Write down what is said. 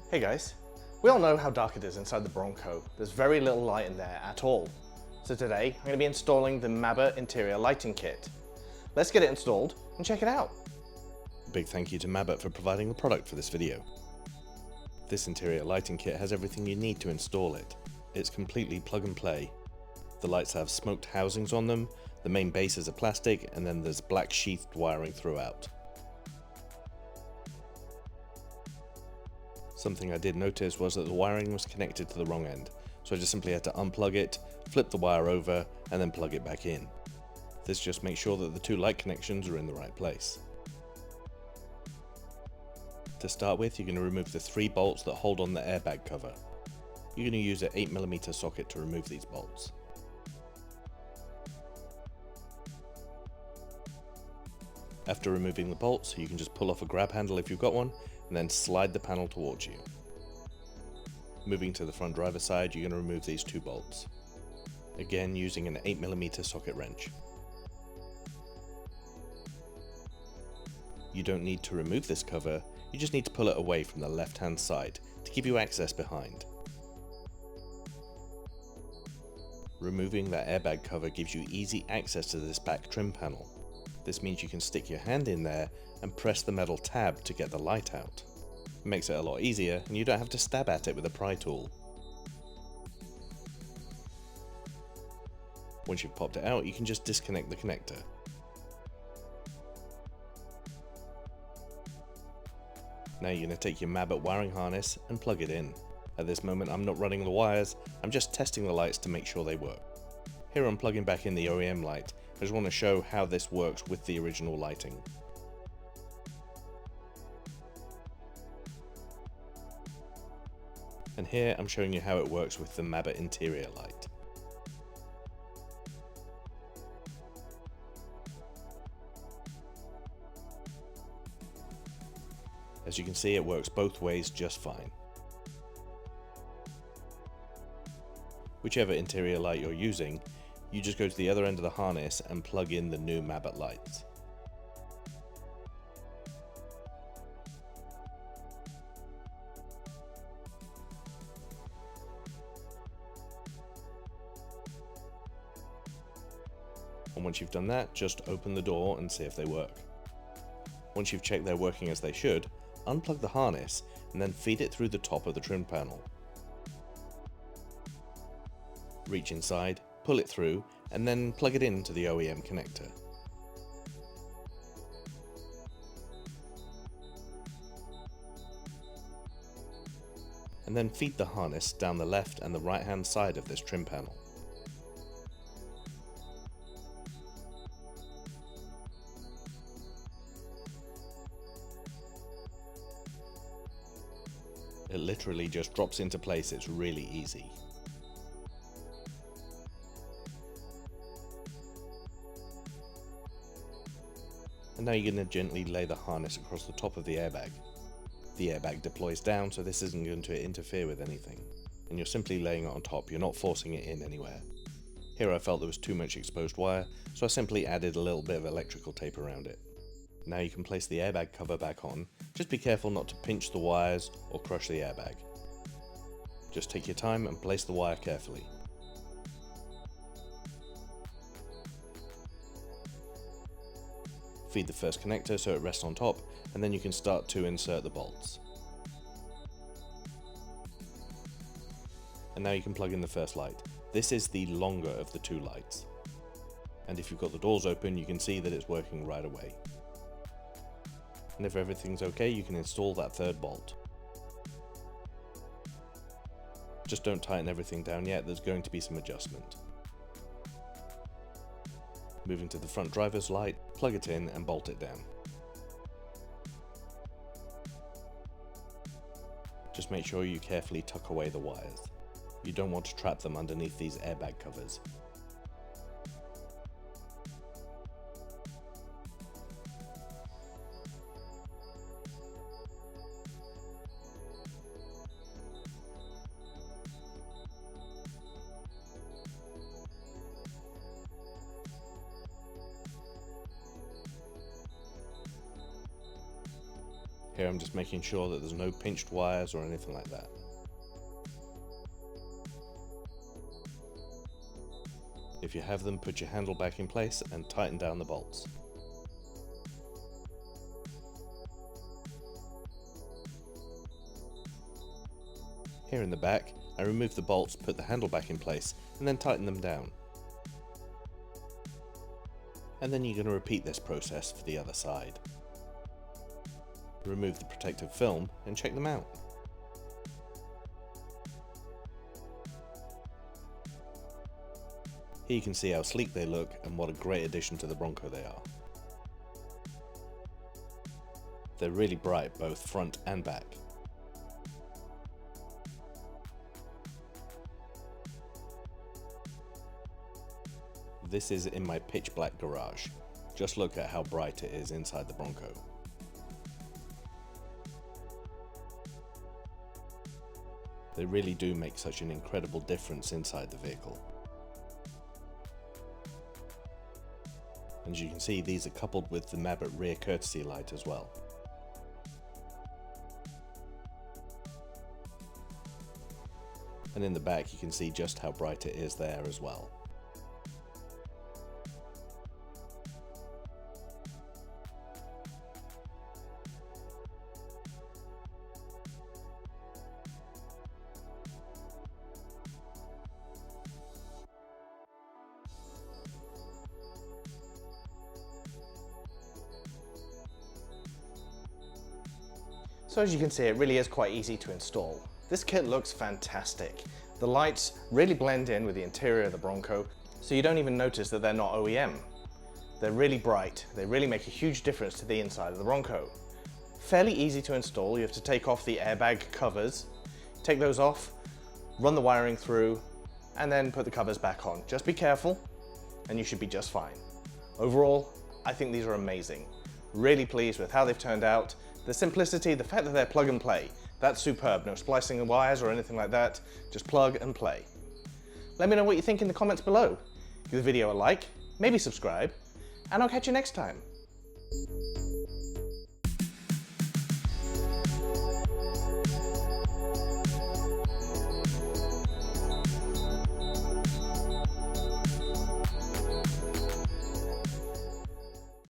Hey guys, we all know how dark it is inside the Bronco. There's very little light in there at all. So today, I'm going to be installing the Mabett interior lighting kit. Let's get it installed and check it out. A big thank you to Mabett for providing the product for this video. This interior lighting kit has everything you need to install it. It's completely plug and play. The lights have smoked housings on them, the main bases are plastic, and then there's black sheathed wiring throughout. Something I did notice was that the wiring was connected to the wrong end, so I just simply had to unplug it, flip the wire over, and then plug it back in. This just makes sure that the two light connections are in the right place. To start with, you're going to remove the 3 bolts that hold on the airbag cover. You're going to use an 8mm socket to remove these bolts. After removing the bolts, you can just pull off a grab handle if you've got one, and then slide the panel towards you. Moving to the front driver's side, you're going to remove these 2 bolts. Again, using an 8mm socket wrench. You don't need to remove this cover, you just need to pull it away from the left-hand side to give you access behind. Removing that airbag cover gives you easy access to this back trim panel. This means you can stick your hand in there and press the metal tab to get the light out. It makes it a lot easier and you don't have to stab at it with a pry tool. Once you've popped it out, you can just disconnect the connector. Now you're going to take your Mabett wiring harness and plug it in. At this moment I'm not running the wires, I'm just testing the lights to make sure they work. Here I'm plugging back in the OEM light. I just want to show how this works with the original lighting. And here I'm showing you how it works with the Mabett interior light. As you can see, it works both ways just fine. Whichever interior light you're using, you just go to the other end of the harness and plug in the new Mabett lights. And once you've done that, just open the door and see if they work. Once you've checked they're working as they should, unplug the harness and then feed it through the top of the trim panel. Reach inside, pull it through, and then plug it into the OEM connector. And then feed the harness down the left and the right hand side of this trim panel. It literally just drops into place, it's really easy. And now you're going to gently lay the harness across the top of the airbag. The airbag deploys down, so this isn't going to interfere with anything. And you're simply laying it on top, you're not forcing it in anywhere. Here I felt there was too much exposed wire, so I simply added a little bit of electrical tape around it. Now you can place the airbag cover back on, just be careful not to pinch the wires or crush the airbag. Just take your time and place the wire carefully. Feed the first connector so it rests on top, and then you can start to insert the bolts. And now you can plug in the first light. This is the longer of the 2 lights. And if you've got the doors open, you can see that it's working right away. And if everything's okay, you can install that 3rd bolt. Just don't tighten everything down yet, there's going to be some adjustment. Moving to the front driver's light, plug it in and bolt it down. Just make sure you carefully tuck away the wires. You don't want to trap them underneath these airbag covers. Here I'm just making sure that there's no pinched wires or anything like that. If you have them, put your handle back in place and tighten down the bolts. Here in the back, I remove the bolts, put the handle back in place, and then tighten them down. And then you're going to repeat this process for the other side. Remove the protective film and check them out. Here you can see how sleek they look and what a great addition to the Bronco they are. They're really bright both front and back. This is in my pitch black garage. Just look at how bright it is inside the Bronco. They really do make such an incredible difference inside the vehicle. And as you can see, these are coupled with the Mabett rear courtesy light as well. And in the back you can see just how bright it is there as well. So as you can see, it really is quite easy to install. This kit looks fantastic. The lights really blend in with the interior of the Bronco, so you don't even notice that they're not OEM. They're really bright. They really make a huge difference to the inside of the Bronco. Fairly easy to install. You have to take off the airbag covers, take those off, run the wiring through, and then put the covers back on. Just be careful, and you should be just fine. Overall, I think these are amazing. Really pleased with how they've turned out. The simplicity, the fact that they're plug and play, that's superb. No splicing the wires or anything like that, just plug and play. Let me know what you think in the comments below. Give the video a like, maybe subscribe, and I'll catch you next time.